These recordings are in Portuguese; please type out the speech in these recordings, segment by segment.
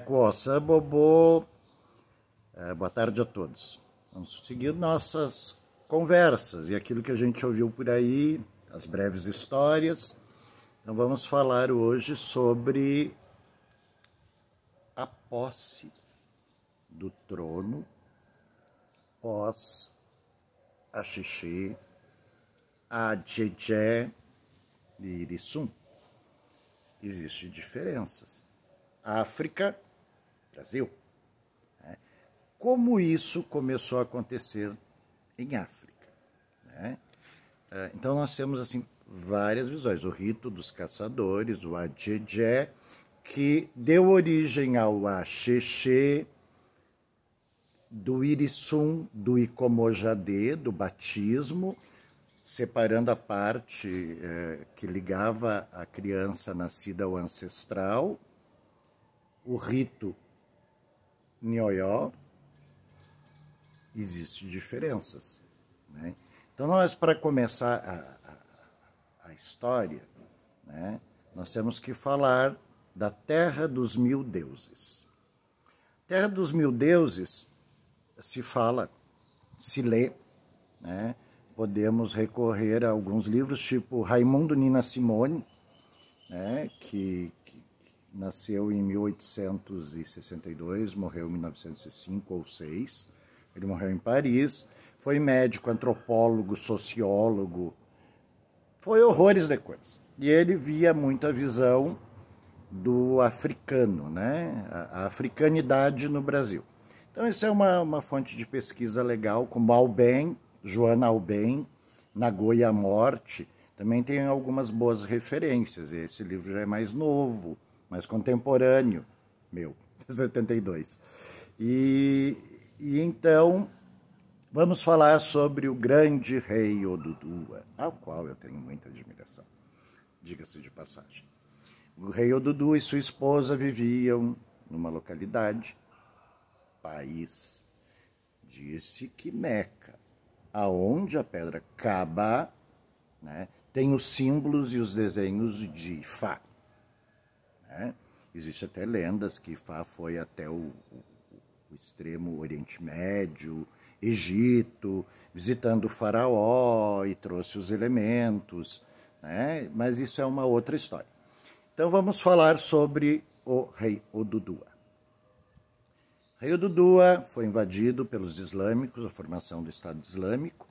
Kosa Bobô, boa tarde a todos. Vamos seguir nossas conversas e aquilo que a gente ouviu por aí, as breves histórias. Então vamos falar hoje sobre a posse do trono pós Axixi, a Jejé de Irisum. Existem diferenças. África, Brasil. Como isso começou a acontecer em África? Então nós temos assim várias visões. O rito dos caçadores, o Adjejé, que deu origem ao Axexê, do Irisum, do Icomojadê, do batismo, separando a parte que ligava a criança nascida ao ancestral, o rito Nhoió. Existem diferenças. Então, nós, para começar a história, nós temos que falar da Terra dos Mil Deuses. Terra dos Mil Deuses se fala, se lê, podemos recorrer a alguns livros, tipo Raimundo Nina Simone, que nasceu em 1862, morreu em 1905 ou 6. Ele morreu em Paris, foi médico, antropólogo, sociólogo, foi horrores de coisa. E ele via muita visão do africano, a africanidade no Brasil. Então, isso é uma fonte de pesquisa legal, como Alben, Joana Alben, Nagoya Morte, também tem algumas boas referências. Esse livro já é mais novo, mais contemporâneo, meu, 72. E então, vamos falar sobre o grande rei Oduduwa, ao qual eu tenho muita admiração, diga-se de passagem. O rei Oduduwa e sua esposa viviam numa localidade, país, disse que Meca, aonde a pedra Kaaba, tem os símbolos e os desenhos de Ifá. Existem até lendas que Ifá foi até o extremo Oriente Médio, Egito, visitando o faraó e trouxe os elementos, mas isso é uma outra história. Então vamos falar sobre o rei Oduduwa. O rei Oduduwa foi invadido pelos islâmicos, a formação do Estado Islâmico,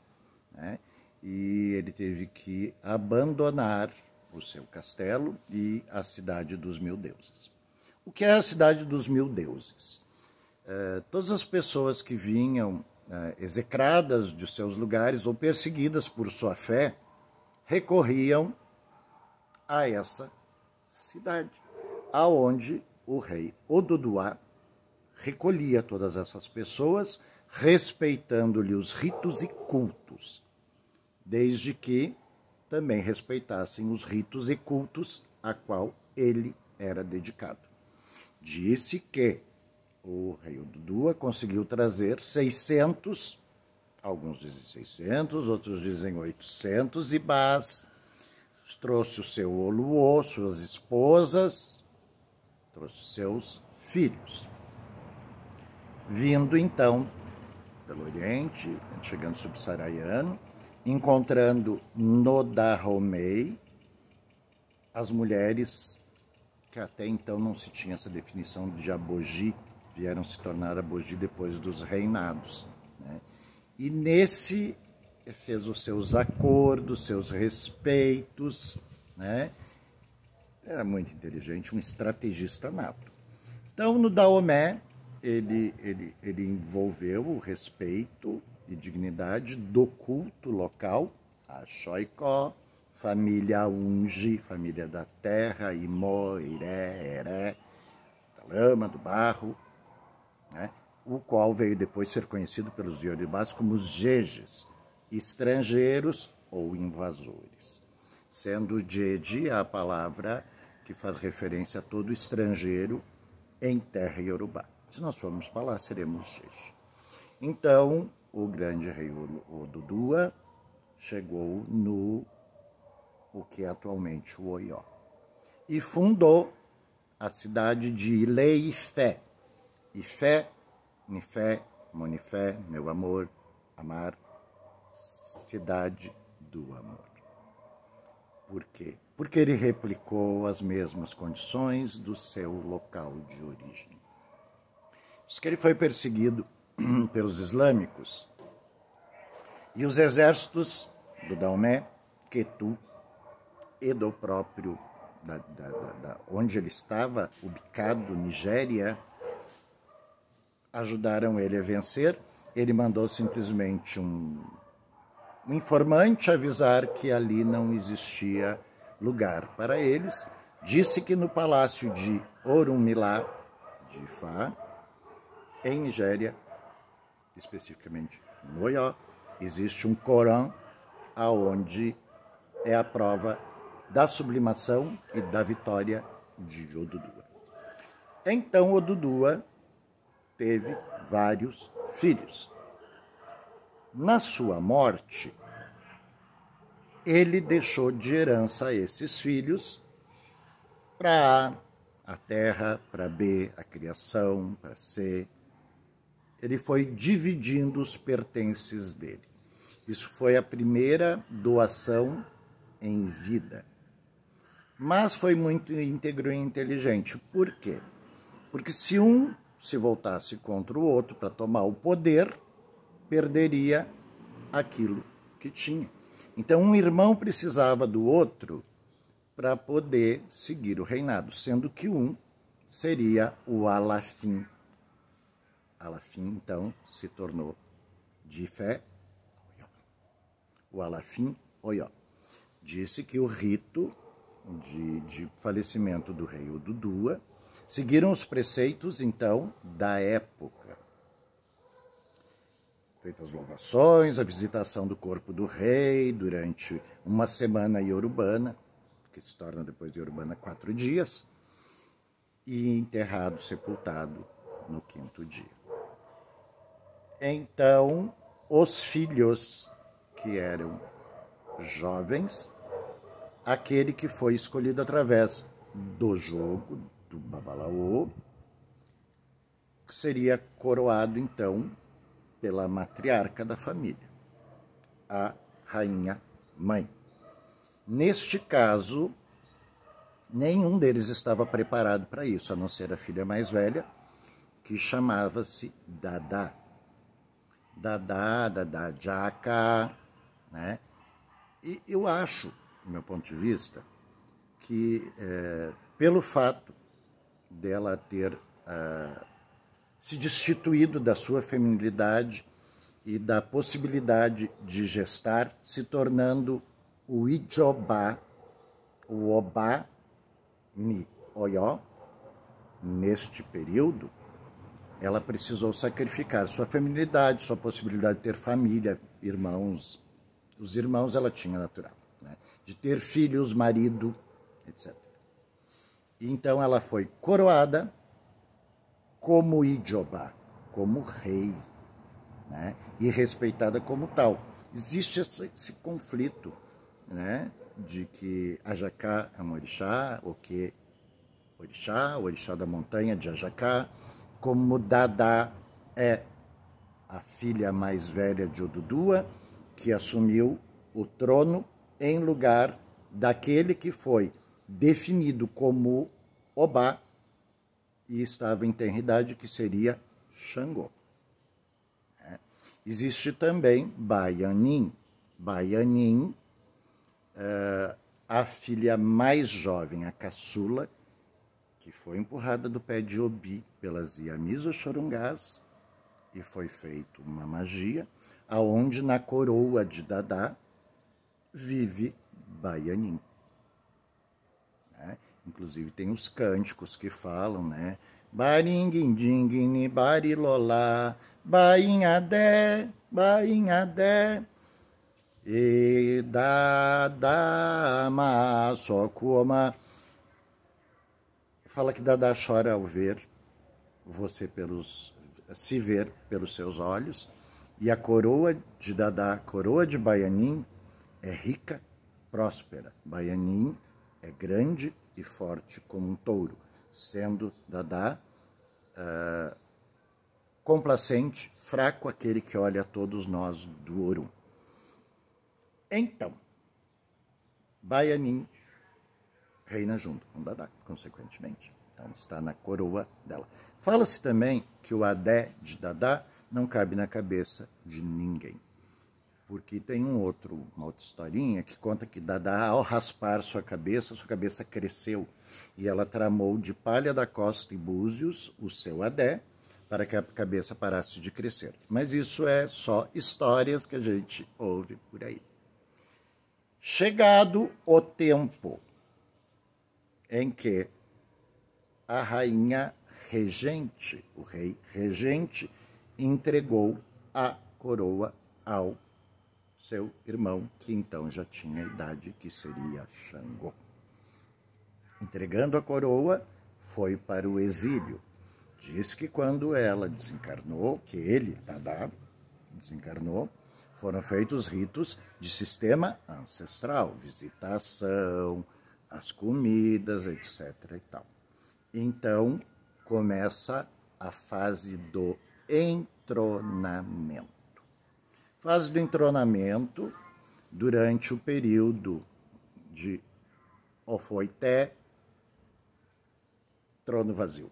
e ele teve que abandonar o seu castelo e a cidade dos mil deuses. O que é a cidade dos mil deuses? Todas as pessoas que vinham execradas de seus lugares ou perseguidas por sua fé recorriam a essa cidade, aonde o rei Oduduwa recolhia todas essas pessoas, respeitando-lhe os ritos e cultos, desde que também respeitassem os ritos e cultos a qual ele era dedicado. Disse que o rei Oduduwa conseguiu trazer 600, alguns dizem 600, outros dizem 800 ibás, trouxe o seu Oluo, suas esposas, trouxe seus filhos. Vindo então pelo Oriente, chegando subsaariano, encontrando no Dahomey as mulheres que até então não se tinha essa definição de abogi, vieram se tornar abogi depois dos reinados. E nesse fez os seus acordos, seus respeitos, Era muito inteligente, um estrategista nato. Então, no Dahomey, ele envolveu o respeito e dignidade do culto local, a Xoicó, família Unge, família da terra, Imó, Iré, Heré, da lama, do barro, o qual veio depois ser conhecido pelos iorubás como os Jejes, estrangeiros ou invasores, sendo Jeje a palavra que faz referência a todo estrangeiro em terra iorubá. Se nós formos para lá, seremos Jeje. Então, o grande rei Oduduwa chegou no o que é atualmente o Oió e fundou a cidade de Ile-Ifé. Ifé, Nifé, Monifé, meu amor, amar, cidade do amor. Por quê? Porque ele replicou as mesmas condições do seu local de origem. Diz que ele foi perseguido pelos islâmicos e os exércitos do Daomé, Ketu e do próprio, onde ele estava ubicado, Nigéria, ajudaram ele a vencer. Ele mandou simplesmente um informante avisar que ali não existia lugar para eles. Disse que no palácio de Orunmila, de Ifá, em Nigéria, especificamente no Ọ̀yọ́, existe um Corão aonde é a prova da sublimação e da vitória de Odudua. Então Odudua teve vários filhos. Na sua morte, ele deixou de herança a esses filhos para A terra, para B a criação, para C. Ele foi dividindo os pertences dele. Isso foi a primeira doação em vida. Mas foi muito íntegro e inteligente. Por quê? Porque se um se voltasse contra o outro para tomar o poder, perderia aquilo que tinha. Então, um irmão precisava do outro para poder seguir o reinado, sendo que um seria o Alafim. Alafim, então, se tornou de Ifé, o Alafim Ọ̀yọ́. Disse que o rito de falecimento do rei Odudua seguiram os preceitos, então, da época. Feitas louvações, a visitação do corpo do rei durante uma semana iorubana, que se torna depois de iorubana 4 dias, e enterrado, sepultado no 5º dia. Então, os filhos que eram jovens, aquele que foi escolhido através do jogo do Babalaô, que seria coroado, então, pela matriarca da família, a rainha mãe. Neste caso, nenhum deles estava preparado para isso, a não ser a filha mais velha, que chamava-se Dadá. Dadá, Jaca, né? E eu acho, do meu ponto de vista, que pelo fato dela ter se destituído da sua feminilidade e da possibilidade de gestar, se tornando o Ijobá, o Obá ni Ọ̀yọ́, neste período, ela precisou sacrificar sua feminilidade, sua possibilidade de ter família, irmãos. Os irmãos ela tinha natural, né? De ter filhos, marido, etc. Então ela foi coroada como Ijobá, como rei, né? E respeitada como tal. Existe esse conflito, né? De que Ajacá é um orixá, o orixá da montanha de Ajacá, como Dadá é a filha mais velha de Odudua, que assumiu o trono em lugar daquele que foi definido como Obá e estava em tenridade, que seria Xangô. Existe também Baianim. Baianim, a filha mais jovem, a caçula, que foi empurrada do pé de Obi pelas Iamis ou Xorungás, e foi feita uma magia, aonde na coroa de Dadá vive Baianim. Inclusive tem os cânticos que falam, né? Baringuindinguini, barilolá, bainhadé, bainhadé, e Dadá, maçocoma. Fala que Dadá chora ao ver você se ver pelos seus olhos, e a coroa de Dadá, a coroa de Baianim, é rica, próspera. Baianim é grande e forte como um touro, sendo Dadá complacente, fraco, aquele que olha a todos nós do Orum. Então, Baianin reina junto com Dadá, consequentemente. Então, está na coroa dela. Fala-se também que o Adé de Dadá não cabe na cabeça de ninguém. Porque tem uma outra historinha que conta que Dadá, ao raspar sua cabeça cresceu. E ela tramou de Palha da Costa e Búzios o seu Adé, para que a cabeça parasse de crescer. Mas isso é só histórias que a gente ouve por aí. Chegado o tempo em que a rainha regente, o rei regente, entregou a coroa ao seu irmão, que então já tinha idade, que seria Xangô. Entregando a coroa, foi para o exílio. Diz que quando ela desencarnou, que ele, Dadá, desencarnou, foram feitos ritos de sistema ancestral, visitação, as comidas, etc. e tal. Então, começa a fase do entronamento. Fase do entronamento durante o período de Ofoité, trono vazio.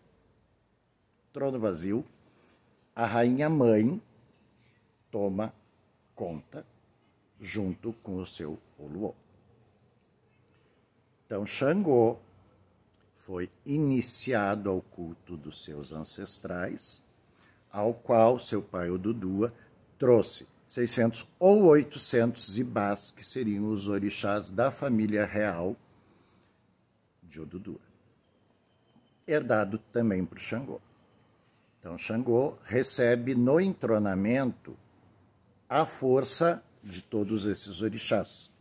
Trono vazio, a rainha mãe toma conta junto com o seu Oluo. Então, Xangô foi iniciado ao culto dos seus ancestrais, ao qual seu pai Odudua trouxe 600 ou 800 ibás, que seriam os orixás da família real de Odudua, herdado também por Xangô. Então, Xangô recebe no entronamento a força de todos esses orixás.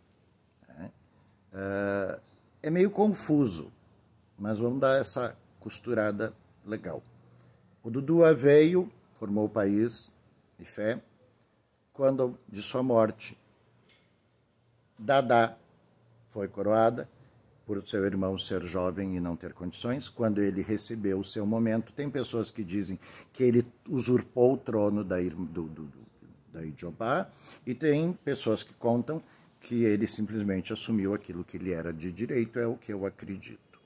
É meio confuso, mas vamos dar essa costurada legal. Odudua veio, formou o país, Ifé. Quando de sua morte, Dadá foi coroada, por seu irmão ser jovem e não ter condições. Quando ele recebeu o seu momento, tem pessoas que dizem que ele usurpou o trono da Ijobá, e tem pessoas que contam que ele simplesmente assumiu aquilo que lhe era de direito, é o que eu acredito.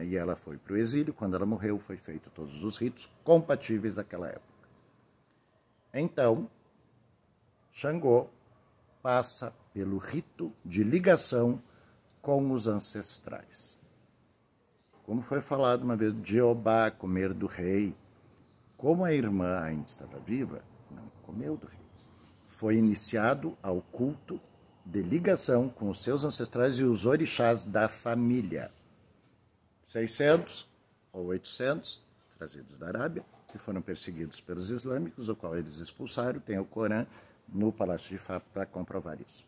E ela foi para o exílio. Quando ela morreu, foi feito todos os ritos compatíveis àquela época. Então, Xangô passa pelo rito de ligação com os ancestrais. Como foi falado uma vez, Jeová comer do rei. Como a irmã ainda estava viva, não comeu do rei. Foi iniciado ao culto de ligação com os seus ancestrais e os orixás da família. 600 ou 800, trazidos da Arábia, que foram perseguidos pelos islâmicos, o qual eles expulsaram. Tem o Corão no Palácio de Fá para comprovar isso.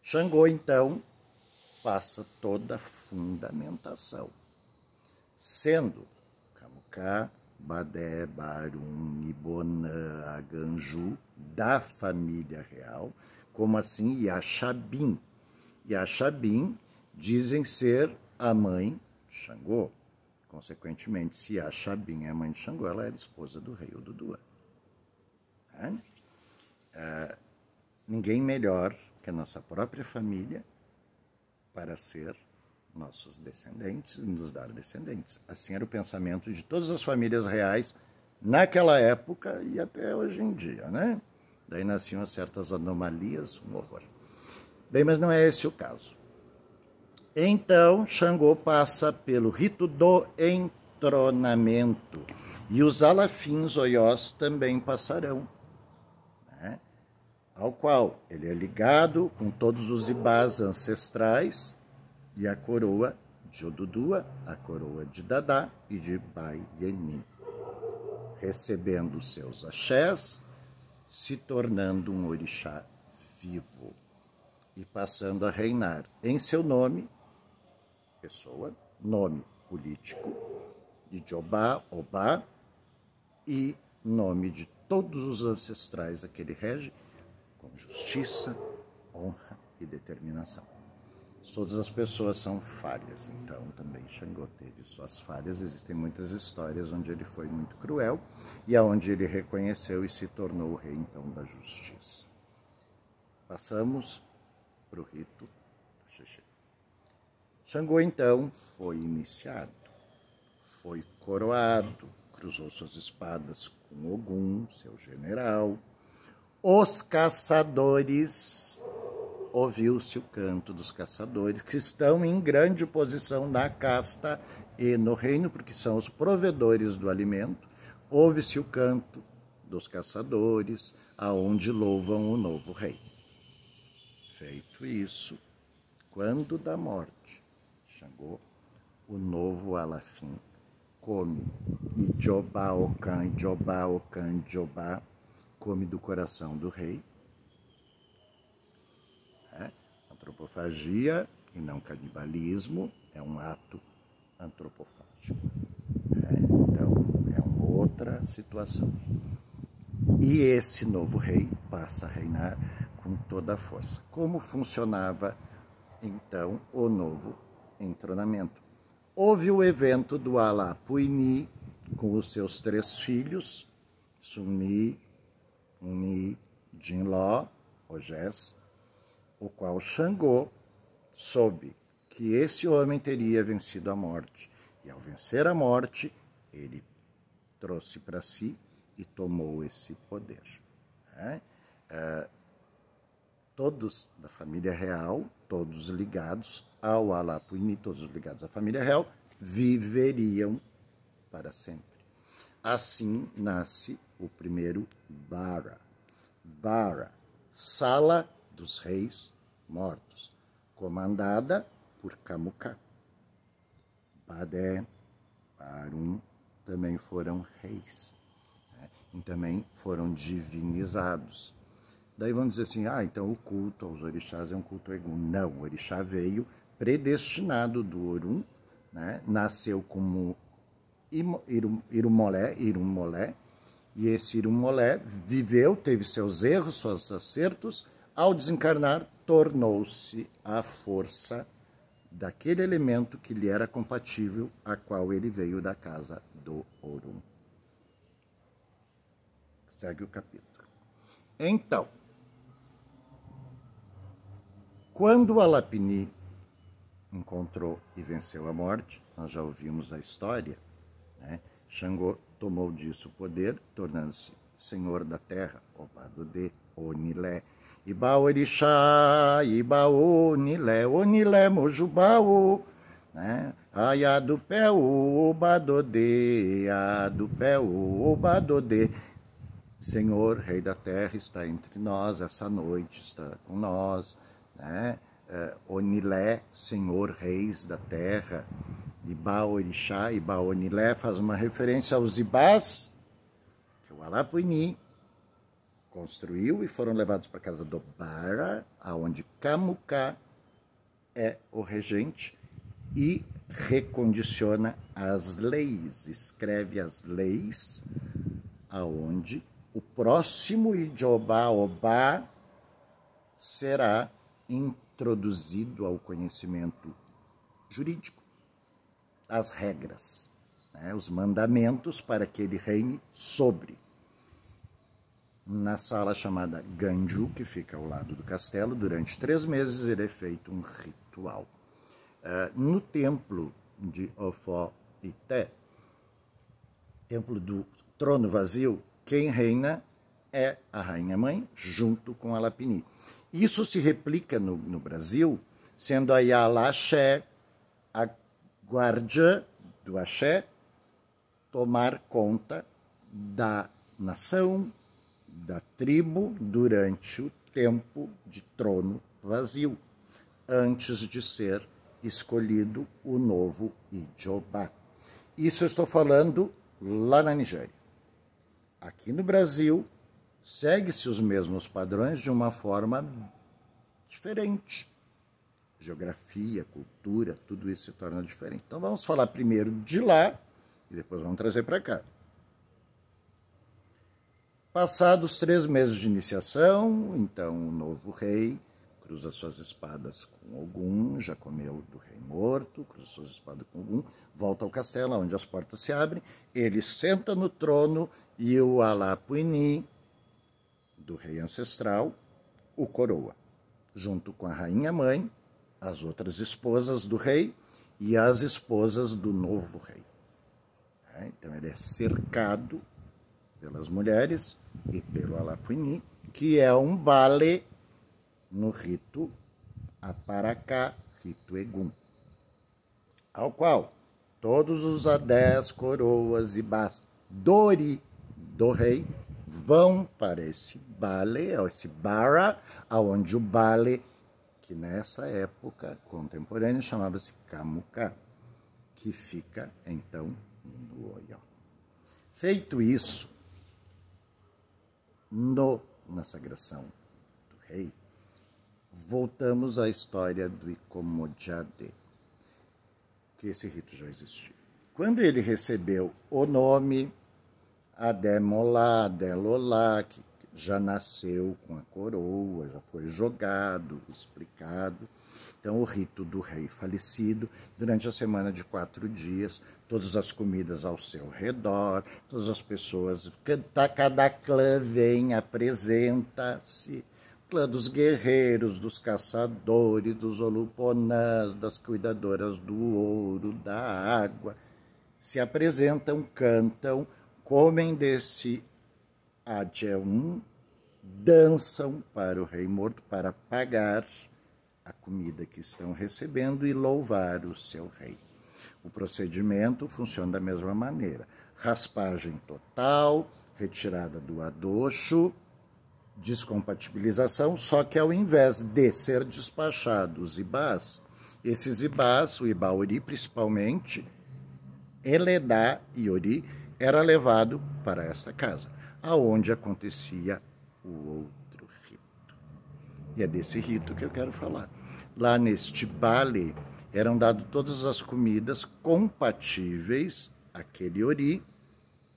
Xangô, então, passa toda a fundamentação, sendo Kamuká, Badé, Barum, Ibonã, Aganju, da família real, como assim Yaxabim. Yaxabim dizem ser a mãe de Xangô. Consequentemente, se Yaxabim é a mãe de Xangô, ela era esposa do rei Odudua. Ninguém melhor que a nossa própria família para ser nossos descendentes e nos dar descendentes. Assim era o pensamento de todas as famílias reais naquela época e até hoje em dia, né? Daí nasciam certas anomalias, um horror. Bem, mas não é esse o caso. Então, Xangô passa pelo rito do entronamento, e os alafins oiós também passarão, né? Ao qual ele é ligado com todos os ibás ancestrais e a coroa de Odudua, a coroa de Dadá e de Baianin, recebendo seus axés, se tornando um orixá vivo e passando a reinar em seu nome, pessoa, nome político, de Jobá, Obá, e nome de todos os ancestrais a que ele rege, com justiça, honra e determinação. Todas as pessoas são falhas, então também Xangô teve suas falhas. Existem muitas histórias onde ele foi muito cruel e aonde ele reconheceu e se tornou o rei, então, da justiça. Passamos para o rito da Xexé. Xangô, então, foi iniciado, foi coroado, cruzou suas espadas com Ogum, seu general. Os caçadores, ouviu-se o canto dos caçadores, que estão em grande posição na casta e no reino, porque são os provedores do alimento. Ouve-se o canto dos caçadores, aonde louvam o novo rei. Feito isso, quando da morte Xangô, o novo Alafim come Ijobá Ocan, Ijobá Ocan, Ijobá, come do coração do rei. Antropofagia e não canibalismo é um ato antropofágico. Então, é uma outra situação. E esse novo rei passa a reinar com toda a força. Como funcionava, então, o novo entronamento? Houve o evento do Alapuini com os seus 3 filhos, Sumni, Uni, Jinló, Ogés, o qual Xangô soube que esse homem teria vencido a morte. E ao vencer a morte, ele trouxe para si e tomou esse poder. Todos da família real, todos ligados ao Alapuini, todos ligados à família real, viveriam para sempre. Assim nasce o primeiro Bara. Bara, sala dos reis mortos, comandada por Kamuka. Badé, Barum também foram reis, e também foram divinizados. Daí vamos dizer assim, então o culto aos orixás é um culto Ogum. Não, o orixá veio predestinado do Orum, nasceu como Irumolé, e esse Irumolé viveu, teve seus erros, seus acertos. Ao desencarnar, tornou-se a força daquele elemento que lhe era compatível, a qual ele veio da casa do Orum. Segue o capítulo. Então, quando o Alapini encontrou e venceu a morte, nós já ouvimos a história, Xangô tomou disso o poder, tornando-se senhor da terra, Obadodê, Onilé, Iba Orixá, Iba Onilé, Onilé Mojubaú, Ayadupé, Obadodê, Ayadupé, Obadodê. Senhor, Rei da Terra, está entre nós, essa noite está com nós, Onilé, Senhor, Reis da Terra, Iba Orixá, Iba Onilé, faz uma referência aos Ibás, que o Alapuini construiu e foram levados para a casa do Bara, aonde Kamuka é o regente e recondiciona as leis, escreve as leis, aonde o próximo Ijobá Obá será introduzido ao conhecimento jurídico, as regras, os mandamentos para que ele reine sobre. Na sala chamada Ganju, que fica ao lado do castelo, durante 3 meses ele é feito um ritual. No templo de Ofó-Ité, templo do trono vazio, quem reina é a rainha-mãe, junto com Alapini. Isso se replica no Brasil, sendo a Yala Axé, a guardiã do Axé, tomar conta da nação, da tribo, durante o tempo de trono vazio, antes de ser escolhido o novo Ijobá. Isso eu estou falando lá na Nigéria. Aqui no Brasil, segue-se os mesmos padrões de uma forma diferente. Geografia, cultura, tudo isso se torna diferente. Então vamos falar primeiro de lá e depois vamos trazer para cá. Passados 3 meses de iniciação, então o novo rei cruza suas espadas com Ogum, já comeu do rei morto, cruza suas espadas com Ogum, volta ao castelo, onde as portas se abrem, ele senta no trono e o Alapuini, do rei ancestral, o coroa, junto com a rainha-mãe, as outras esposas do rei e as esposas do novo rei. Então ele é cercado pelas mulheres e pelo Alapuini, que é um bale no rito Aparacá, rito Egum, ao qual todos os 10 coroas e bás do rei vão para esse bale, esse bara, aonde o bale, que nessa época contemporânea chamava-se Kamuka, que fica então no Oió. Feito isso, na sagração do rei, voltamos à história do Icomojade, que esse rito já existia. Quando ele recebeu o nome Ademolá, Adelolá, que já nasceu com a coroa, já foi jogado, explicado. Então, o rito do rei falecido, durante a semana de 4 dias, todas as comidas ao seu redor, todas as pessoas, cada clã vem, apresenta-se, o clã dos guerreiros, dos caçadores, dos oluponãs, das cuidadoras do ouro, da água, se apresentam, cantam, comem desse Adjeum, dançam para o rei morto para pagar a comida que estão recebendo e louvar o seu rei. O procedimento funciona da mesma maneira. Raspagem total, retirada do adocho, descompatibilização, só que ao invés de ser despachados ibás, esses ibás, o Ibauri principalmente, Eledá e Ori, era levado para essa casa, aonde acontecia o outro rito. E é desse rito que eu quero falar. Lá neste bale eram dadas todas as comidas compatíveis àquele Ori,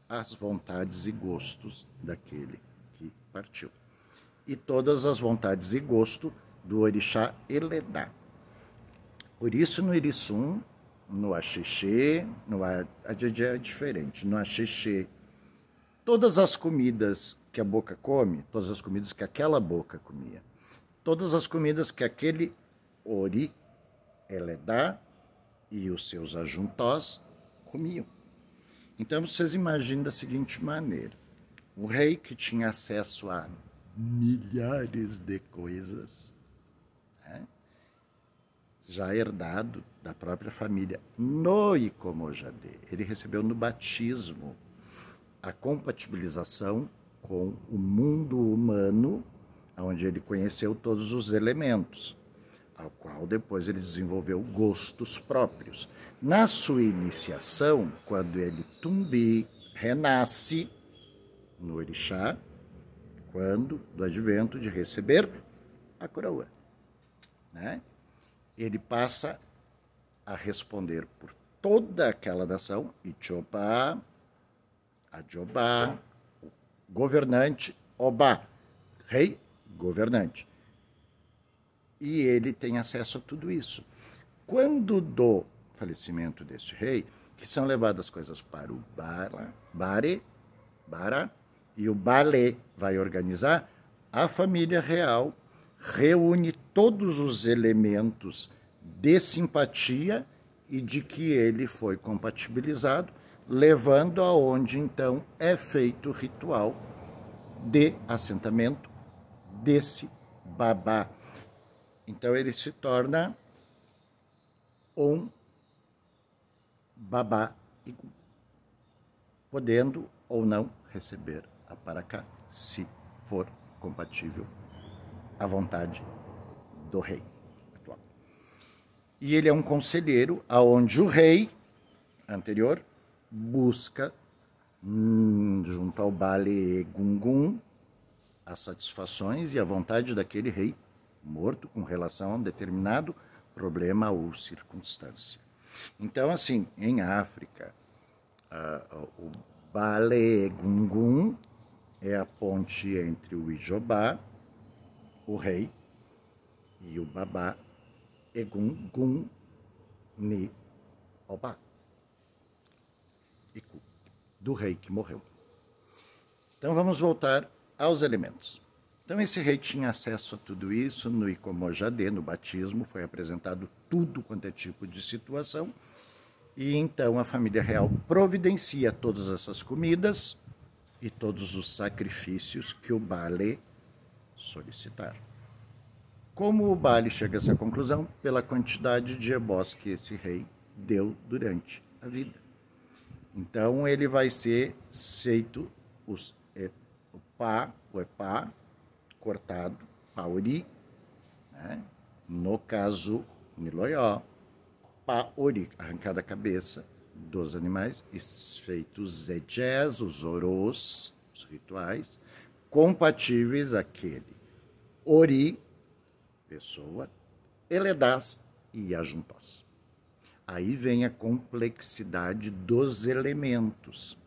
às vontades e gostos daquele que partiu. E todas as vontades e gosto do orixá Eledá. Por isso, no Irissum, no Axixê, no Adjé é diferente, no Axixê, todas as comidas que a boca come, todas as comidas que aquela boca comia, todas as comidas que aquele Ori, Eledá e os seus ajuntós comiam. Então, vocês imaginem da seguinte maneira: o rei, que tinha acesso a milhares de coisas, né, já herdado da própria família no Icomojade, ele recebeu no batismo a compatibilização com o mundo humano, onde ele conheceu todos os elementos, ao qual depois ele desenvolveu gostos próprios. Na sua iniciação, quando ele tumbi, renasce no orixá, quando do advento de receber a coroa, né? Ele passa a responder por toda aquela nação, Ichobá, Adjobá, governante, Obá, rei, governante. E ele tem acesso a tudo isso. Quando do falecimento deste rei, que são levadas coisas para o Bara, e o Balé vai organizar, a família real reúne todos os elementos de simpatia e de que ele foi compatibilizado, levando aonde então é feito o ritual de assentamento desse babá. Então ele se torna um babá, podendo ou não receber a Paracá, se for compatível à vontade do rei atual. E ele é um conselheiro aonde o rei anterior busca, junto ao Bale Gungun, as satisfações e a vontade daquele rei morto com relação a um determinado problema ou circunstância. Então, assim, em África, o Bale Gungun é a ponte entre o Ijobá, o rei, e o babá Egungun ni Oba, Iku, do rei que morreu. Então vamos voltar aos elementos. Então esse rei tinha acesso a tudo isso no Icomojadê, no batismo, foi apresentado tudo quanto é tipo de situação, e então a família real providencia todas essas comidas e todos os sacrifícios que o Bale solicitar. Como o Bale chega a essa conclusão? Pela quantidade de ebós que esse rei deu durante a vida. Então ele vai ser feito o epá, cortado, pauri, né? No caso, niloió, paori, arrancada a cabeça dos animais, e feitos zedjés, os orôs, os rituais, compatíveis àquele ori, pessoa, eledás e ajuntós. Aí vem a complexidade dos elementos.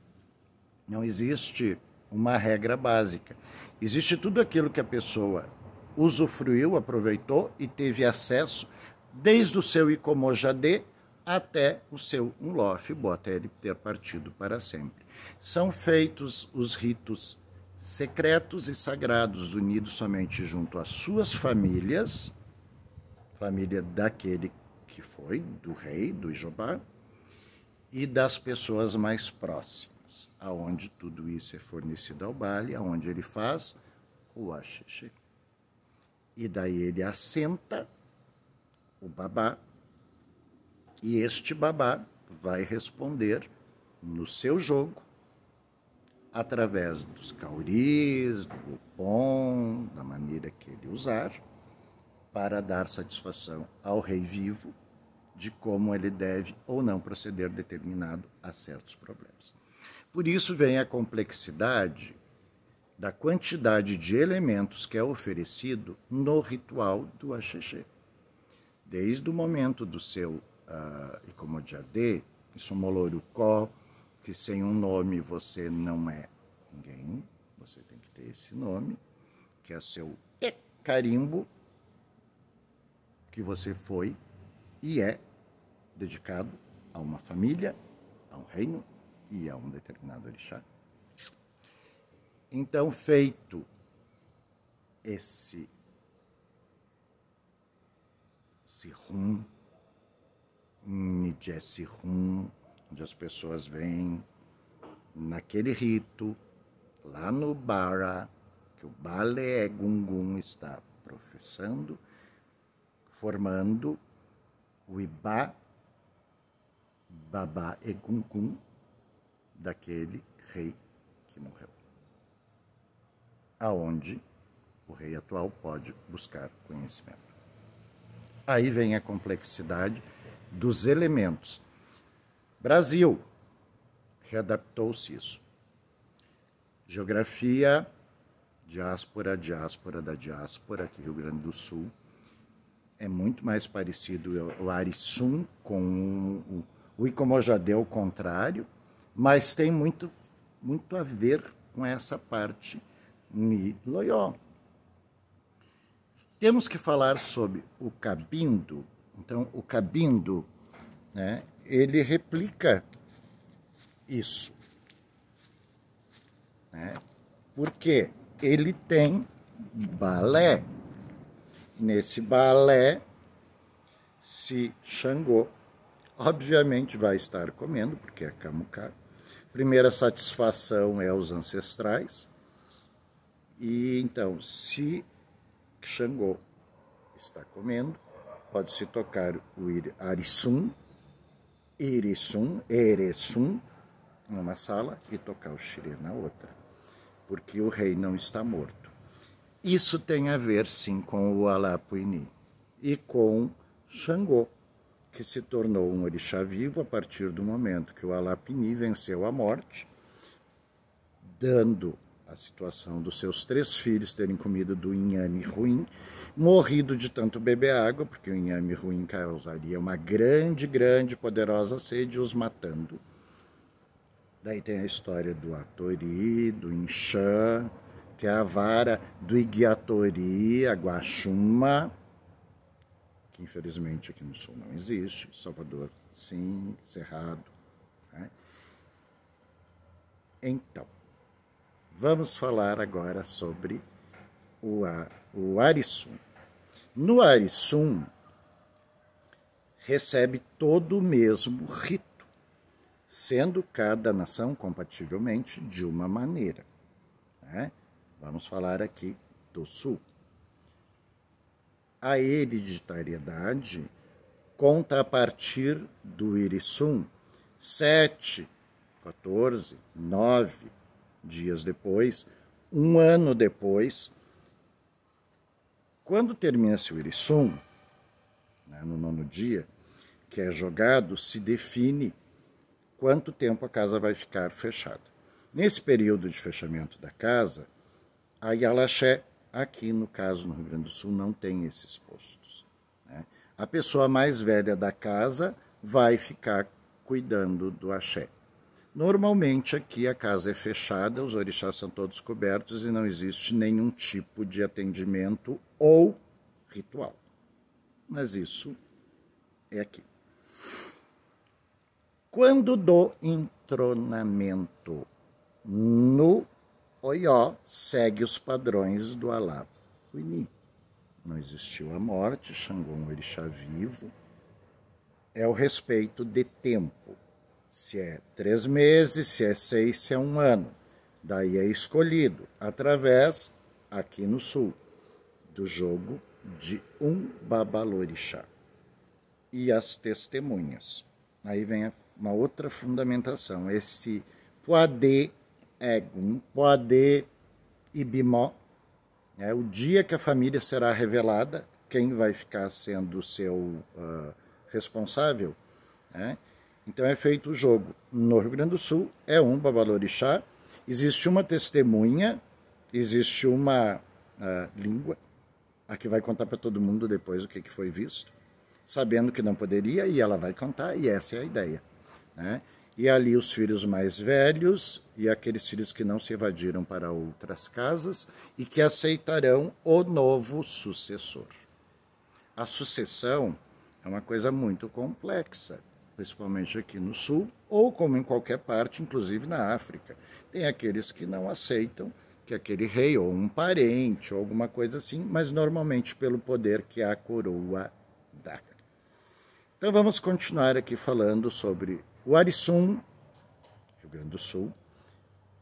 Não existe uma regra básica. Existe tudo aquilo que a pessoa usufruiu, aproveitou e teve acesso desde o seu Icomojadê até o seu Unlofibó, até ele ter partido para sempre. São feitos os ritos secretos e sagrados, unidos somente junto às suas famílias, família daquele que foi, do rei, do Ijobá, e das pessoas mais próximas, aonde tudo isso é fornecido ao Bale, aonde ele faz o axixi. E daí ele assenta o babá, e este babá vai responder no seu jogo, através dos cauris, do bupom, da maneira que ele usar, para dar satisfação ao rei vivo de como ele deve ou não proceder determinado a certos problemas. Por isso vem a complexidade da quantidade de elementos que é oferecido no ritual do axixi. Desde o momento do seu Icomojadê, Somolorukó, que sem um nome você não é ninguém, você tem que ter esse nome, que é seu carimbo, que você foi e é dedicado a uma família, a um reino e a um determinado orixá. Então, feito esse Sihum, Nidje Sihum, onde as pessoas vêm naquele rito, lá no Bara, que o Bale Egungun está professando, formando o Ibá Babá Egungun daquele rei que morreu. Aonde o rei atual pode buscar conhecimento. Aí vem a complexidade dos elementos. Brasil, readaptou-se isso. Geografia, diáspora da diáspora, aqui Rio Grande do Sul, é muito mais parecido o Arisum com o Icomojadê ao contrário, mas tem muito a ver com essa parte Niloió. Temos que falar sobre o cabindo. Então, o cabindo, né, ele replica isso, né, porque ele tem balé. Nesse balé, se Xangô, obviamente vai estar comendo, porque é Kamuká. Primeira satisfação é os ancestrais. E então, se Xangô está comendo, pode-se tocar o Arisum, Irisum, Eresum, numa sala e tocar o xirê na outra, porque o rei não está morto. Isso tem a ver, sim, com o Alapuini e com Xangô, que se tornou um orixá vivo a partir do momento que o Alapini venceu a morte, dando a situação dos seus 3 filhos terem comido do inhame ruim, morrido de tanto beber água, porque o inhame ruim causaria uma grande, poderosa sede, os matando. Daí tem a história do Atori, do Inxã, que é a vara do Iguiatori, a Guaxuma, que infelizmente aqui no Sul não existe, Salvador sim, Cerrado. Né? Então, vamos falar agora sobre o Arisum. No Arisum, recebe todo o mesmo rito, sendo cada nação compativelmente de uma maneira. Né? Vamos falar aqui do Sul. A hereditariedade conta a partir do Irisum 7, 14, 9 dias depois, um ano depois. Quando termina-se o Irisum, né, no 9º dia, que é jogado, se define quanto tempo a casa vai ficar fechada. Nesse período de fechamento da casa, a Yalaxé, aqui no caso no Rio Grande do Sul, não tem esses postos. Né? A pessoa mais velha da casa vai ficar cuidando do axé. Normalmente aqui a casa é fechada, os orixás são todos cobertos e não existe nenhum tipo de atendimento ou ritual. Mas isso é aqui. Quando do entronamento no Oió, segue os padrões do Alá Uini. Não existiu a morte, Xangô é um orixá vivo. É o respeito de tempo. Se é 3 meses, se é 6, se é 1 ano. Daí é escolhido, através, aqui no Sul, do jogo de um babalorixá. E as testemunhas. Aí vem uma outra fundamentação. Esse Poadê Egum, Poadê Ibimó, é o dia que a família será revelada, quem vai ficar sendo o seu responsável, né? Então é feito o jogo. No Rio Grande do Sul é um babalorixá, existe uma testemunha, existe uma língua, a que vai contar para todo mundo depois o que foi visto, sabendo que não poderia, e ela vai contar, e essa é a ideia. Né? E ali os filhos mais velhos e aqueles filhos que não se evadiram para outras casas e que aceitarão o novo sucessor. A sucessão é uma coisa muito complexa, principalmente aqui no Sul, ou como em qualquer parte, inclusive na África. Tem aqueles que não aceitam que aquele rei, ou um parente, ou alguma coisa assim, mas normalmente pelo poder que a coroa dá. Então vamos continuar aqui falando sobre o Arisum, Rio Grande do Sul,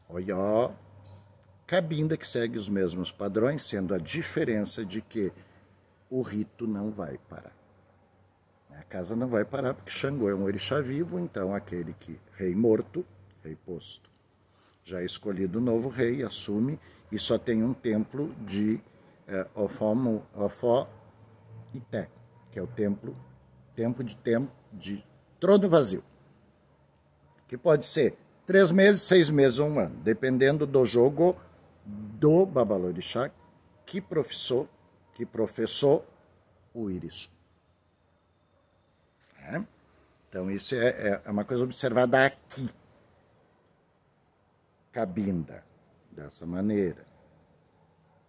Oió, Cabinda, que segue os mesmos padrões, sendo a diferença de que o rito não vai parar. A casa não vai parar porque Xangô é um orixá vivo, então aquele que, rei morto, rei posto, já é escolhido o novo rei, assume, e só tem um templo de Ofó Ité, que é o templo de trono vazio, que pode ser 3 meses, 6 meses ou 1 ano, dependendo do jogo do babalorixá que professou o Irisum. Então isso é uma coisa observada aqui. Cabinda, dessa maneira.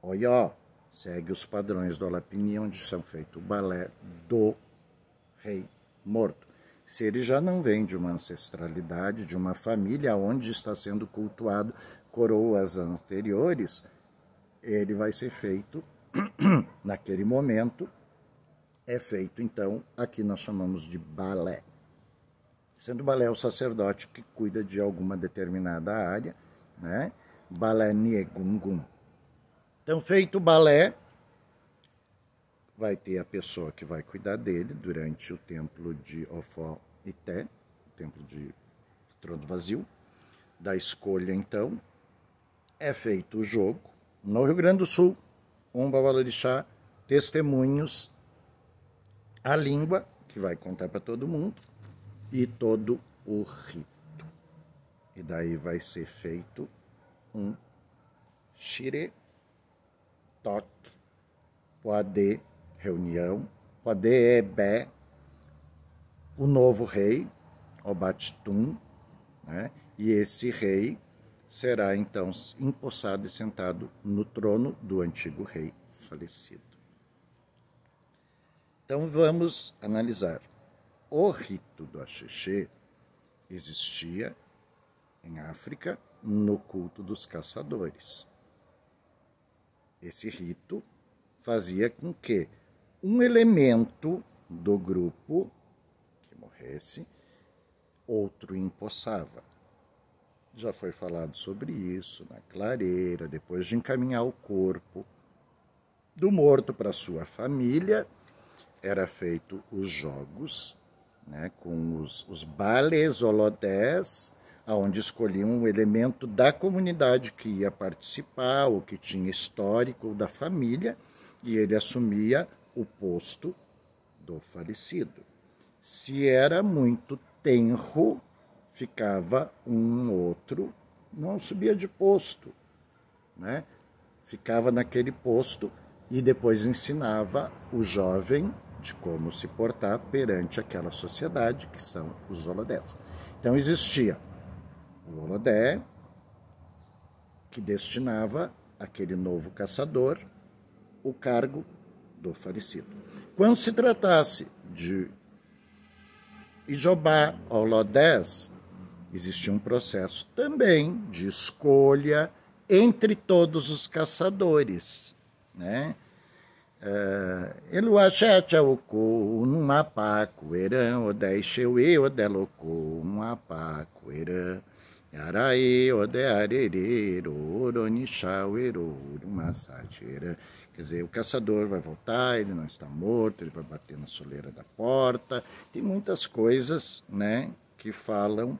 Oió, segue os padrões do Alapini, onde são feito o balé do rei morto. Se ele já não vem de uma ancestralidade, de uma família onde está sendo cultuado coroas anteriores, ele vai ser feito naquele momento. É feito, então, aqui nós chamamos de balé. Sendo balé o sacerdote que cuida de alguma determinada área, né? Balé Niegungun. Então, feito o balé, vai ter a pessoa que vai cuidar dele durante o templo de Ofó Ité, o templo de trono vazio. Da escolha, então, é feito o jogo. No Rio Grande do Sul, um babalorixá, testemunhos, a língua, que vai contar para todo mundo, e todo o rito. E daí vai ser feito um xire, toque, poadê, reunião, poadê ebé, o novo rei, o Batitum, né? E esse rei será então empossado e sentado no trono do antigo rei falecido. Então vamos analisar. O rito do Axixê existia em África no culto dos caçadores. Esse rito fazia com que um elemento do grupo que morresse, outro empossava. Já foi falado sobre isso na clareira, depois de encaminhar o corpo do morto para sua família, era feito os jogos, né, com os bales olodés, onde escolhiam um elemento da comunidade que ia participar, ou que tinha histórico da família, e ele assumia o posto do falecido. Se era muito tenro, ficava um outro, não subia de posto, né? Ficava naquele posto e depois ensinava o jovem de como se portar perante aquela sociedade, que são os holodés. Então existia o holodé, que destinava àquele novo caçador o cargo do falecido. Quando se tratasse de Ijobá holodés, existia um processo também de escolha entre todos os caçadores, né? Eluaxete oco um apacoeirã, odé xeuê, odé loco um apacoeirã, araê, odé arereiro, oronixaueiro, umassageira. Quer dizer, o caçador vai voltar, ele não está morto, ele vai bater na soleira da porta. Tem muitas coisas, né, que falam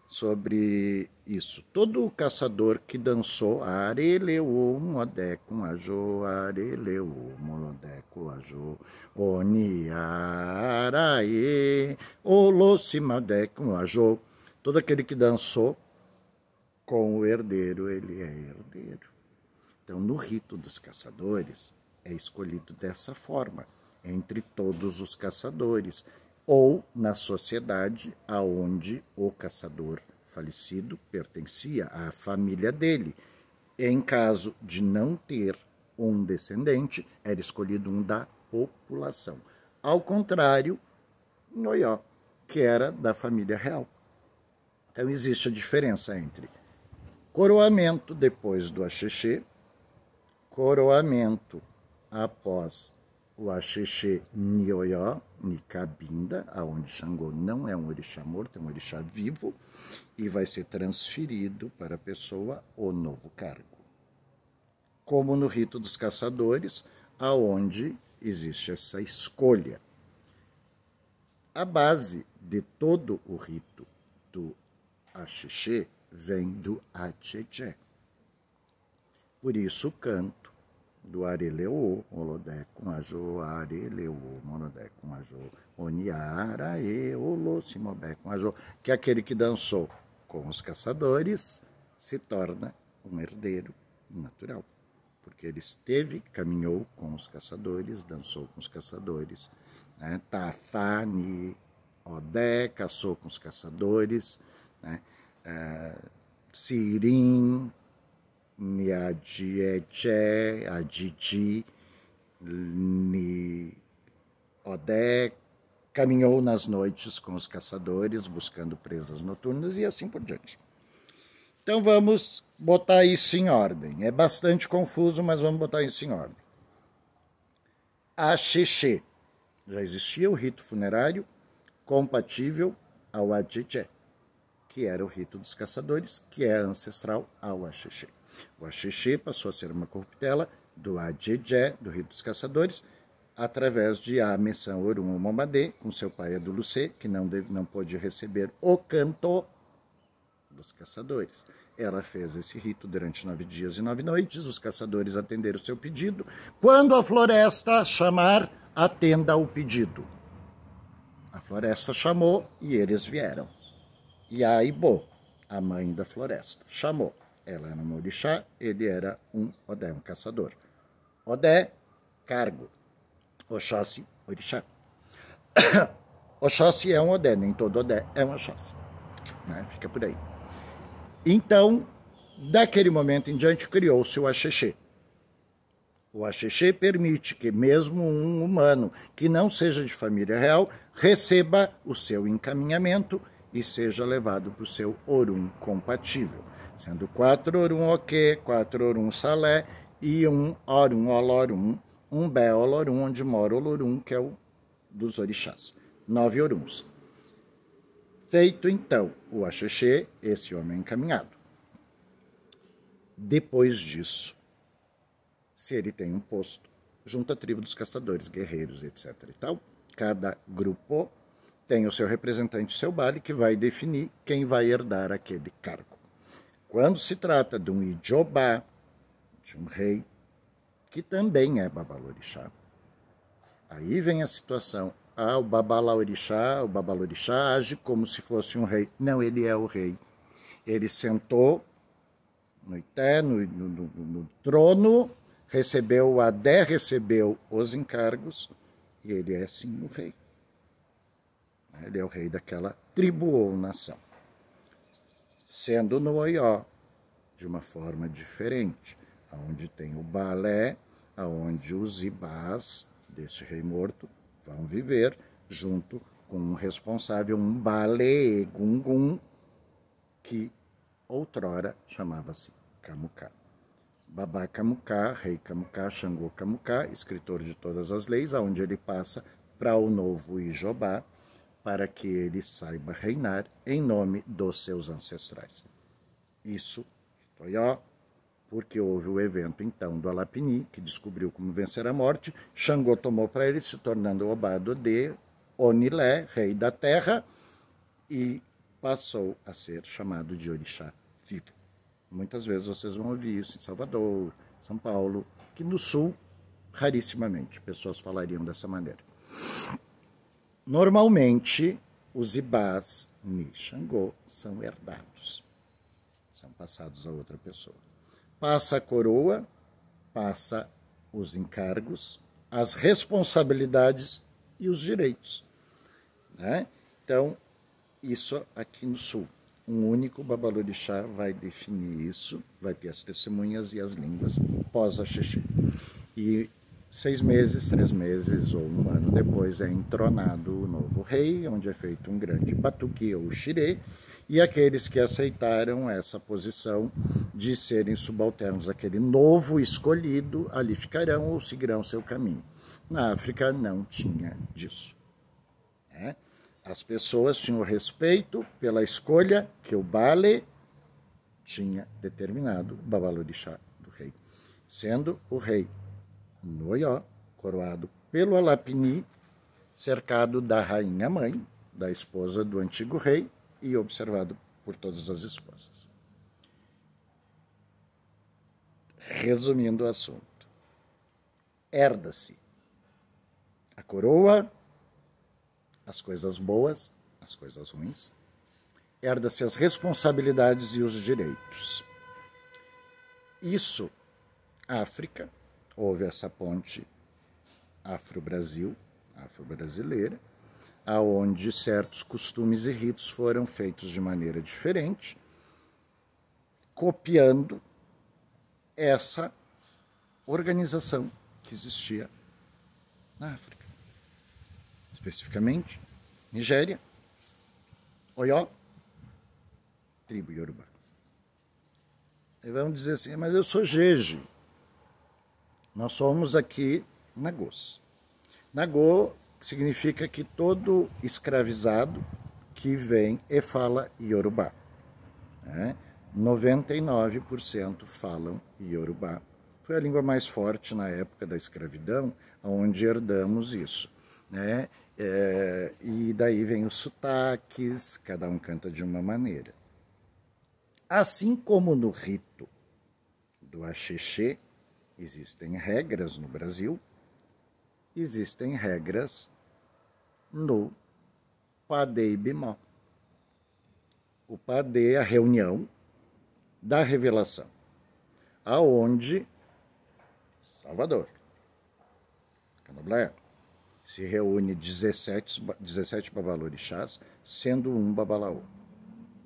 sobre isso. Todo caçador que dançou areleu modé com ajô, areleu modé com ajô, oniaraê, olocimadé com ajô. Todo aquele que dançou com o herdeiro, ele é herdeiro. Então, no rito dos caçadores, é escolhido dessa forma, entre todos os caçadores, ou na sociedade aonde o caçador falecido pertencia à família dele. Em caso de não ter um descendente, era escolhido um da população. Ao contrário, Noió, que era da família real. Então existe a diferença entre coroamento depois do Axixê, coroamento após o Axixê Nioió, Nicabinda, aonde Xangô não é um orixá morto, é um orixá vivo, e vai ser transferido para a pessoa o novo cargo. Como no rito dos caçadores, aonde existe essa escolha. A base de todo o rito do Axixê vem do Atcheché. Por isso o canto do Areleu, Olodé com Ajô, Areleu, Monodé com Ajô, Oniaraê, Olocimobé com Ajô, que é aquele que dançou com os caçadores, se torna um herdeiro natural. Porque ele esteve, caminhou com os caçadores, dançou com os caçadores, né? Tafani, Odé, caçou com os caçadores, né? Sirim, Niadieche, Aditi, Ni Odé, caminhou nas noites com os caçadores, buscando presas noturnas e assim por diante. Então vamos botar isso em ordem. É bastante confuso, mas vamos botar isso em ordem. Axixê. Já existia o rito funerário compatível ao Adjité, que era o rito dos caçadores, que é ancestral ao Axixê. O Axixê passou a ser uma corruptela do Adjé, do rito dos caçadores, através de Amessão Orum Momadê, com seu pai Adulucê, que não pôde receber o canto dos caçadores. Ela fez esse rito durante 9 dias e 9 noites, os caçadores atenderam o seu pedido. Quando a floresta chamar, atenda ao pedido. A floresta chamou e eles vieram. E a Aibô, a mãe da floresta, chamou. Ela era um orixá, ele era um Odé, um caçador. Odé, cargo. Oxóssi, orixá. Oxóssi é um Odé, nem todo Odé é um Oxóssi. Né? Fica por aí. Então, daquele momento em diante, criou-se o Axixê. O Axexê permite que mesmo um humano que não seja de família real receba o seu encaminhamento e seja levado para o seu Orum compatível, sendo 4 Orum Oquê, 4 Orum Salé e um Orum Olorum, um Bé Olorum, onde mora o Olorum, que é o dos orixás. 9 Oruns. Feito então o Axexê, esse homem encaminhado. Depois disso, se ele tem um posto, junto à tribo dos caçadores, guerreiros, etc. e tal, cada grupo tem o seu representante, o seu bale, que vai definir quem vai herdar aquele cargo. Quando se trata de um Ijobá, de um rei, que também é babalorixá, aí vem a situação. O babalorixá age como se fosse um rei. Não, ele é o rei. Ele sentou no trono, recebeu o Adé, recebeu os encargos, e ele é sim o rei. Ele é o rei daquela tribo ou nação. Sendo no Oió, de uma forma diferente, onde tem o balé, onde os ibás desse rei morto vão viver junto com um responsável, um balé gungun, que outrora chamava-se Camucá. Babá Camucá, rei Camucá, Xangô Camucá, escritor de todas as leis, aonde ele passa para o novo Ijobá, para que ele saiba reinar em nome dos seus ancestrais. Isso, Oió, porque houve o evento então do Alapini, que descobriu como vencer a morte. Xangô tomou para ele, se tornando o Obado de Onilé, rei da terra, e passou a ser chamado de orixá vivo. Muitas vezes vocês vão ouvir isso em Salvador, São Paulo, que no sul, rarissimamente, pessoas falariam dessa maneira. Normalmente, os ibás ni Xangô são herdados, são passados a outra pessoa. Passa a coroa, passa os encargos, as responsabilidades e os direitos. Né? Então, isso aqui no sul. Um único babalorixá vai definir isso, vai ter as testemunhas e as línguas pós-Axexê. E 6 meses, 3 meses ou um ano depois é entronado o novo rei, onde é feito um grande batuque ou xirê, e aqueles que aceitaram essa posição de serem subalternos àquele novo escolhido, ali ficarão ou seguirão seu caminho. Na África não tinha disso. Né? As pessoas tinham respeito pela escolha que o Bale tinha determinado, o babalorixá do rei. Sendo o rei no Oió, coroado pelo Alapini, cercado da rainha mãe, da esposa do antigo rei, e observado por todas as esposas. Resumindo o assunto, herda-se a coroa, as coisas boas, as coisas ruins, herda-se as responsabilidades e os direitos. Isso, África, houve essa ponte Afro-Brasil, afro-brasileira, aonde certos costumes e ritos foram feitos de maneira diferente, copiando essa organização que existia na África. Especificamente, Nigéria, Oió, tribo Yorubá. E vamos dizer assim, mas eu sou Jeje. Nós somos aqui Nagôs. Nagô significa que todo escravizado que vem e fala Yorubá. Né? 99% falam Yorubá. Foi a língua mais forte na época da escravidão, onde herdamos isso. Né? E daí vem os sotaques, cada um canta de uma maneira. Assim como no rito do Axexê, existem regras no Brasil, existem regras no Padê Ibimó. O Padê é a reunião da revelação, aonde Salvador, Candomblé, se reúne 17 babalorixás, sendo um babalaô.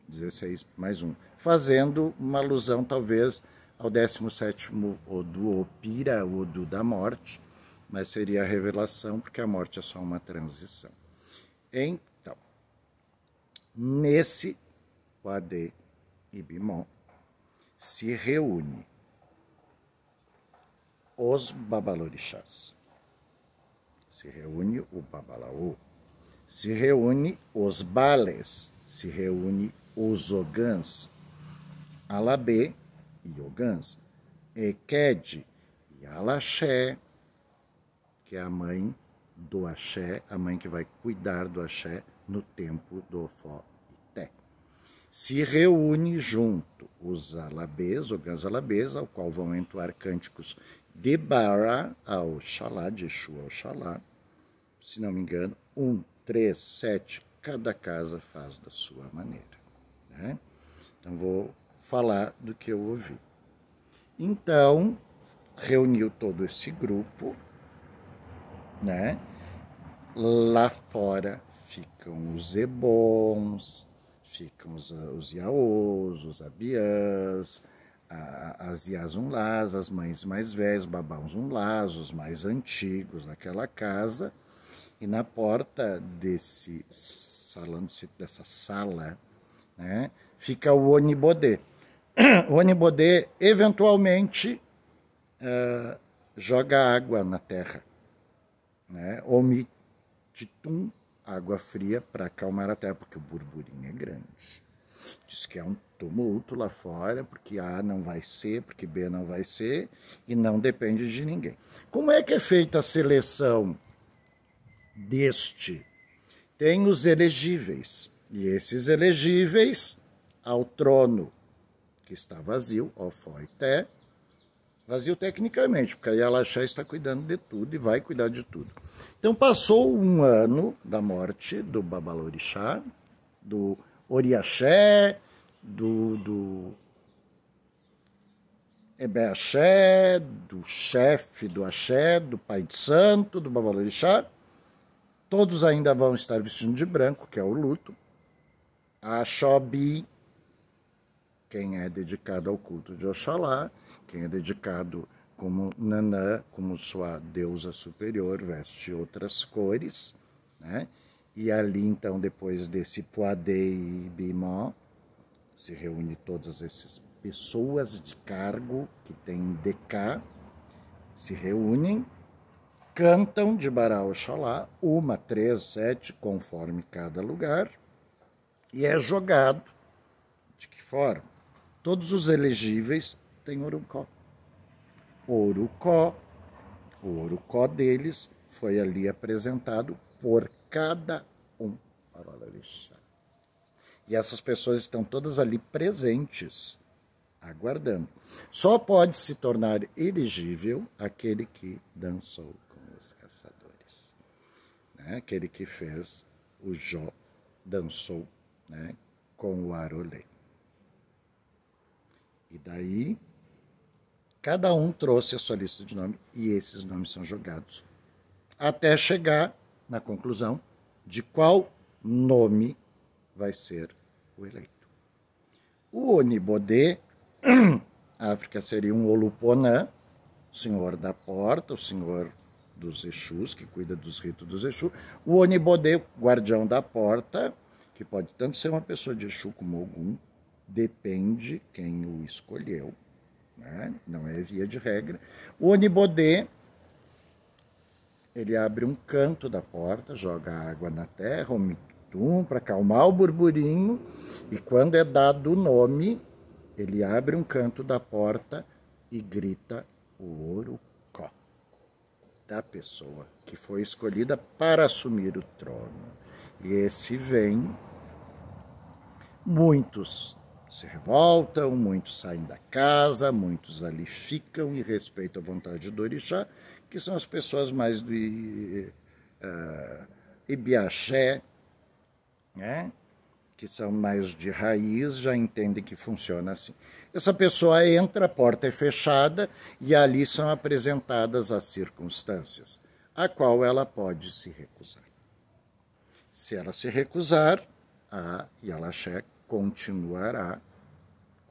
16 mais um. Fazendo uma alusão, talvez, ao 17º Odu, ou Pira, o Odu da morte, mas seria a revelação, porque a morte é só uma transição. Então, nesse Wade Ibimon, se reúne os babalorixás, se reúne o Babalaô, se reúne os Bales, se reúne os Ogãs, Alabê e Ogãs, Eked e Alaxé, que é a mãe do axé, a mãe que vai cuidar do axé no tempo do Ofó e Té. Se reúne junto os alabês, Ogãs alabês, ao qual vão entoar cânticos de Bara ao Xalá, de Exu ao Xalá, se não me engano, 1, 3, 7, cada casa faz da sua maneira. Né? Então, vou falar do que eu ouvi. Então, reuniu todo esse grupo, né? Lá fora ficam os ebons, ficam os iaôs, os abiãs, as iazunlás, as mães mais velhas, babãozunlás, os mais antigos naquela casa. E na porta desse salão, dessa sala, né, fica o Onibodê. O Onibodê, eventualmente, joga água na terra, né? Omititum, água fria para acalmar a terra, porque o burburinho é grande. Diz que é um tumulto lá fora, porque A não vai ser, porque B não vai ser, e não depende de ninguém. Como é que é feita a seleção deste? Tem os elegíveis, e esses elegíveis ao trono que está vazio, Ofó e Té, vazio tecnicamente, porque a Yalaxé está cuidando de tudo e vai cuidar de tudo. Então passou um ano da morte do Babalorixá, do Oriaxé, do Ebeaxé, do chefe do Axé, do Pai de Santo, do Babalorixá. Todos ainda vão estar vestindo de branco, que é o luto. A Xobi, quem é dedicado ao culto de Oxalá, quem é dedicado como Nanã, como sua deusa superior, veste outras cores, né? E ali, então, depois desse Poadei Bimó, se reúne todas essas pessoas de cargo que têm DK, se reúnem, cantam de Bará Oxalá, 1, 3, 7, conforme cada lugar, e é jogado. De que forma? Todos os elegíveis têm Orucó. O Orucó deles foi ali apresentado por cada um. E essas pessoas estão todas ali presentes, aguardando. Só pode se tornar elegível aquele que dançou com os caçadores, né? Aquele que fez o Jó, dançou, né, com o Arolê. E daí, cada um trouxe a sua lista de nomes e esses nomes são jogados até chegar na conclusão de qual nome vai ser o eleito. O Onibodê, a África seria um Oluponã, senhor da porta, o senhor dos Exus, que cuida dos ritos dos Exus. O Onibodê, guardião da porta, que pode tanto ser uma pessoa de Exu como Ogum, depende quem o escolheu, né? Não é via de regra. O Onibodê, ele abre um canto da porta, joga água na terra, para acalmar o burburinho, e quando é dado o nome, ele abre um canto da porta e grita o Orucó da pessoa que foi escolhida para assumir o trono. E esse vem, muitos se revoltam, muitos saem da casa, muitos ali ficam e respeitam a vontade do orixá, que são as pessoas mais do Ibiaxé, né? Que são mais de raiz, já entendem que funciona assim. Essa pessoa entra, a porta é fechada e ali são apresentadas as circunstâncias, a qual ela pode se recusar. Se ela se recusar, a Yalaxé continuará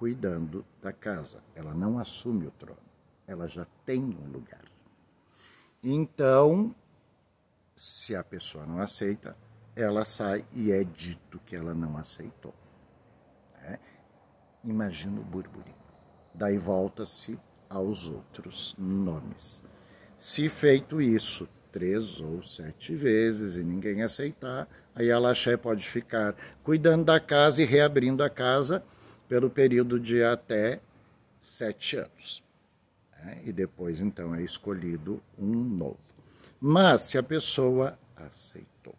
cuidando da casa. Ela não assume o trono, ela já tem um lugar. Então, se a pessoa não aceita, ela sai e é dito que ela não aceitou. Imagina o burburinho. Daí volta-se aos outros nomes. Se feito isso 3 ou 7 vezes e ninguém aceitar, aí a Yalaxé pode ficar cuidando da casa e reabrindo a casa pelo período de até 7 anos. E depois, então, é escolhido um novo. Mas, se a pessoa aceitou,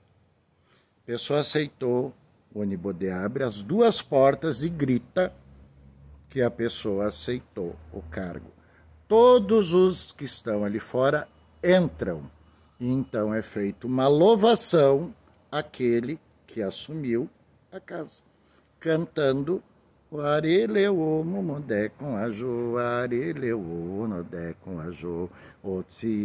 o Onibodê abre as 2 portas e grita que a pessoa aceitou o cargo. Todos os que estão ali fora entram. E então é feita uma louvação àquele que assumiu a casa, cantando o areleu momodé com a jo, areleu nodé com a jo, otsianae,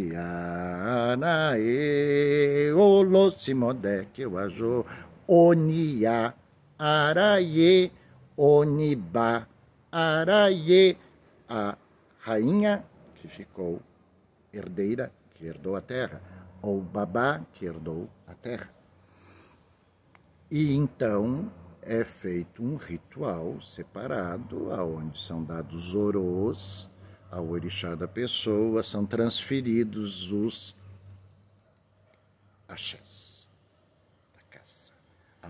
olossimodé que o ajo, onia, araie, onibá, araie, a rainha que ficou herdeira, que herdou a terra, ou babá que herdou a terra. E então é feito um ritual separado, onde são dados orôs ao orixá da pessoa, são transferidos os axés da casa,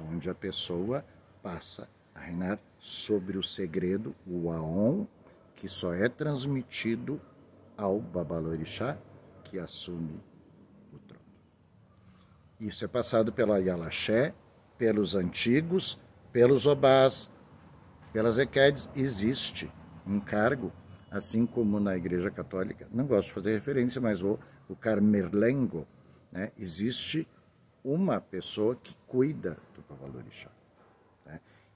onde a pessoa passa a reinar sobre o segredo, o Aon, que só é transmitido ao babalorixá que assume o trono. Isso é passado pela Yalaxé, pelos antigos, pelos obás, pelas equedes. Existe um cargo, assim como na Igreja Católica, não gosto de fazer referência, mas o Carmerlengo, né? Existe uma pessoa que cuida do babalorixá.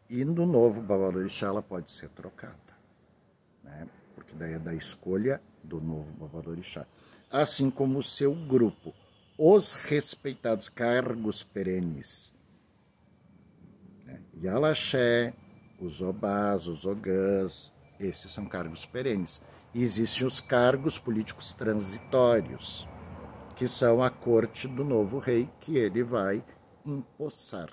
E no novo babalorixá ela pode ser trocada, porque daí é da escolha do novo babalorixá. Assim como o seu grupo, os respeitados cargos perenes, Yalaxé, os obás, os ogãs, esses são cargos perenes. E existem os cargos políticos transitórios, que são a corte do novo rei, que ele vai empossar.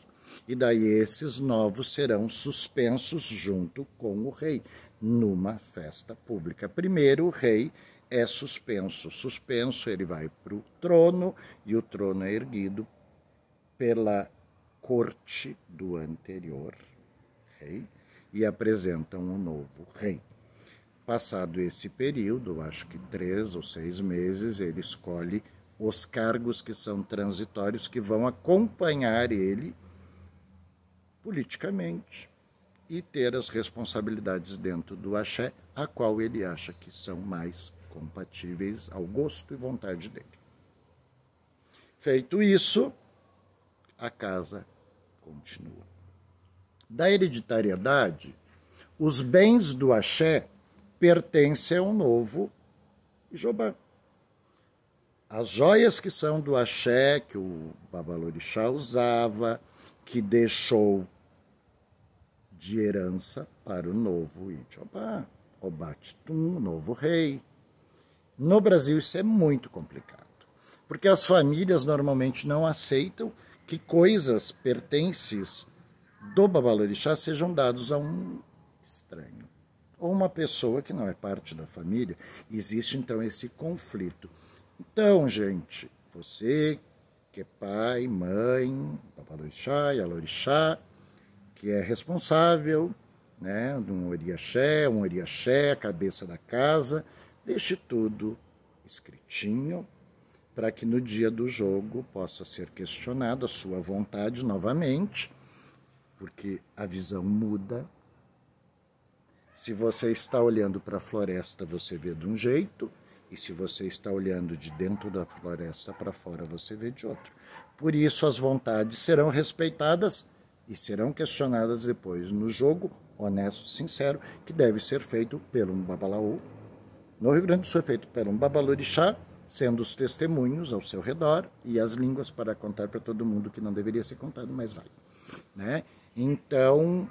E daí esses novos serão suspensos junto com o rei, numa festa pública. Primeiro o rei é suspenso. Suspenso, ele vai para o trono, e o trono é erguido pela corte do anterior rei, e apresentam um novo rei. Passado esse período, acho que 3 ou 6 meses, ele escolhe os cargos que são transitórios, que vão acompanhar ele politicamente e ter as responsabilidades dentro do axé, a qual ele acha que são mais compatíveis ao gosto e vontade dele. Feito isso, a casa continua. Da hereditariedade, os bens do axé pertencem ao novo Ijobá. As joias que são do axé, que o babalorixá usava, que deixou de herança para o novo Ijobá, Obatitum, o novo rei. No Brasil isso é muito complicado, porque as famílias normalmente não aceitam que coisas pertences do babalorixá sejam dados a um estranho, ou uma pessoa que não é parte da família. Existe então esse conflito. Então, gente, você que é pai, mãe, babalorixá, yalorixá, que é responsável, de um oriaxé, a cabeça da casa, deixe tudo escritinho, para que no dia do jogo possa ser questionado a sua vontade novamente, porque a visão muda. Se você está olhando para a floresta, você vê de um jeito, e se você está olhando de dentro da floresta para fora, você vê de outro. Por isso, as vontades serão respeitadas e serão questionadas depois no jogo honesto, sincero, que deve ser feito pelo babalaú. No Rio Grande do Sul é feito por um babalorixá, sendo os testemunhos ao seu redor e as línguas para contar para todo mundo, que não deveria ser contado, mas vai. Então,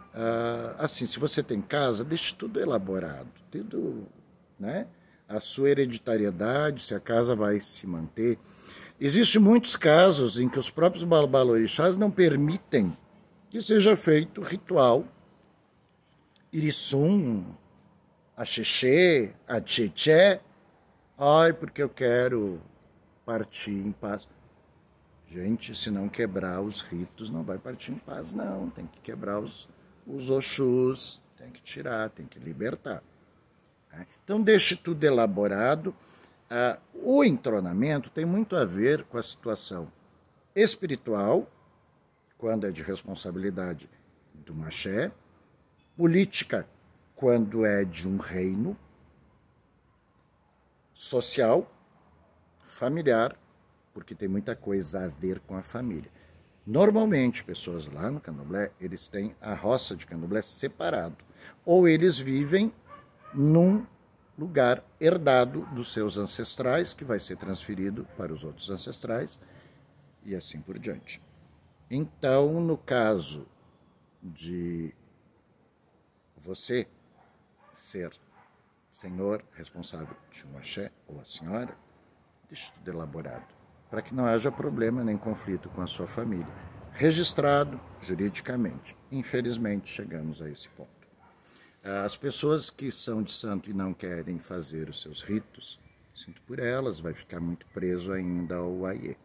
assim, se você tem casa, deixe tudo elaborado, tudo, né? A sua hereditariedade, se a casa vai se manter. Existem muitos casos em que os próprios babalorixás não permitem que seja feito ritual Irissum, Axexê, Atcheché, ai, porque eu quero partir em paz. Gente, se não quebrar os ritos, não vai partir em paz, não. Tem que quebrar os Oxus, tem que tirar, tem que libertar. Então, deixe tudo elaborado. O entronamento tem muito a ver com a situação espiritual, quando é de responsabilidade do Maxé, política, quando é de um reino, social, familiar, porque tem muita coisa a ver com a família. Normalmente, pessoas lá no Candomblé, eles têm a roça de Candomblé separado, ou eles vivem num lugar herdado dos seus ancestrais, que vai ser transferido para os outros ancestrais, e assim por diante. Então, no caso de você ser senhor responsável de um axé ou a senhora, deixe tudo elaborado, para que não haja problema nem conflito com a sua família. Registrado juridicamente. Infelizmente, chegamos a esse ponto. As pessoas que são de santo e não querem fazer os seus ritos, sinto por elas, vai ficar muito preso ainda ao Aie.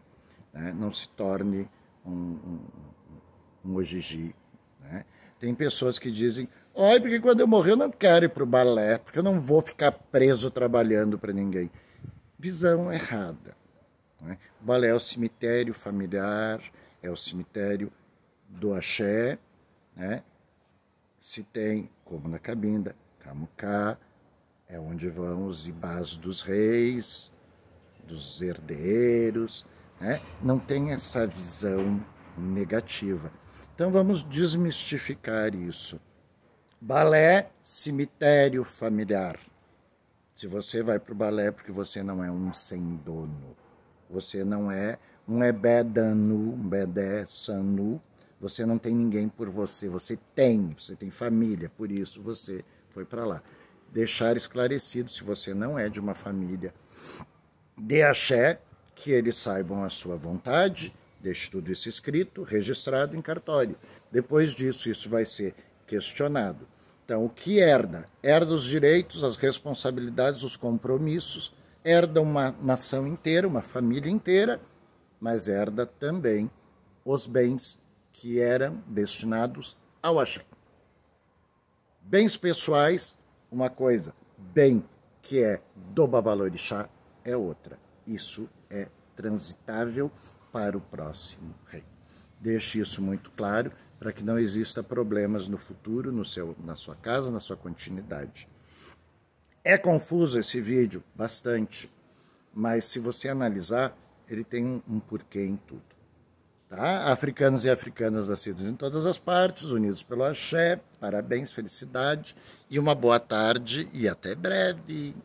Né? Não se torne um Ojiji. Né? Tem pessoas que dizem, olha, porque quando eu morrer eu não quero ir para o balé, porque eu não vou ficar preso trabalhando para ninguém. Visão errada. Né? O balé é o cemitério familiar, é o cemitério do axé, né? Se tem, como na Cabinda, Camucá, é onde vão os ibás dos reis, dos herdeiros, né? Não tem essa visão negativa. Então vamos desmistificar isso. Balé, cemitério familiar. Se você vai para o balé porque você não é um sem dono, você não é um ebedanu, um bedé sanu, você não tem ninguém por você, você tem família, por isso você foi para lá. Deixar esclarecido, se você não é de uma família de axé, que eles saibam a sua vontade, deixe tudo isso escrito, registrado em cartório. Depois disso, isso vai ser questionado. Então, o que herda? Herda os direitos, as responsabilidades, os compromissos, herda uma nação inteira, uma família inteira, mas herda também os bens que eram destinados ao axé. Bens pessoais, uma coisa. Bem que é do babalorixá é outra. Isso é transitável para o próximo rei. Deixe isso muito claro para que não exista problemas no futuro, na sua casa, na sua continuidade. É confuso esse vídeo? Bastante. Mas se você analisar, ele tem um porquê em tudo. Tá? Africanos e africanas nascidos em todas as partes, unidos pelo axé, parabéns, felicidade e uma boa tarde e até breve.